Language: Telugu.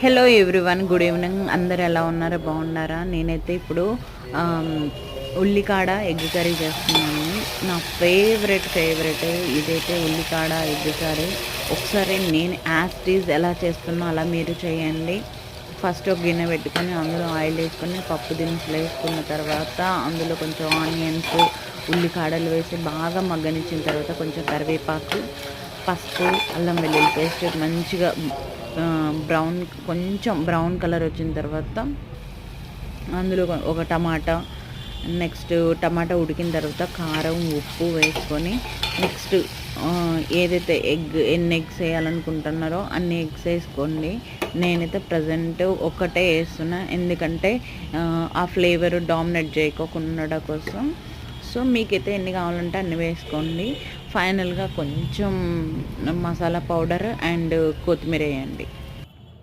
Hello everyone, good evening. అందరు ఎలా ఉన్నారో బాగున్నారా? నేనైతే ఇప్పుడు ఆమ్, ఉల్లికాడ ఎగ్ కర్రీ చేస్తున్నాను. నా ఫేవరెట్ ఇదైతే ఉల్లికాడ ఎగ్ కర్రీ. ఒకసారి నేను యాజ్ ఎలా చేస్తున్నా అలా మీరు చేయండి. ఫస్ట్ ఒక గిన్నె పెట్టుకొని అందులో ఆయిల్ వేసుకొని పప్పు దినుసులు వేసుకున్న తర్వాత అందులో కొంచెం ఆనియన్స్, ఉల్లికాడలు వేసి బాగా మగ్గనిచ్చిన తర్వాత కొంచెం కరివేపాకు, పసుపు, అల్లం వెల్లుల్లి పేస్ట్ మంచిగా కొంచెం బ్రౌన్ కలర్ వచ్చిన తర్వాత అందులో ఒక టమాటా, నెక్స్ట్ టమాటా ఉడికిన తర్వాత కారం, ఉప్పు వేసుకొని నెక్స్ట్ ఏదైతే ఎన్ని ఎగ్స్ వేయాలనుకుంటున్నారో అన్ని ఎగ్స్ వేసుకోండి. నేనైతే ప్రజెంట్ ఒక్కటే వేస్తున్నా, ఎందుకంటే ఆ ఫ్లేవర్ డామినేట్ చేయకోకుండా ఉండడం కోసం. సో మీకైతే ఎన్ని కావాలంటే అన్ని వేసుకోండి. ఫైనల్గా కొంచెం మసాలా పౌడర్ అండ్ కొత్తిమీర వేయండి.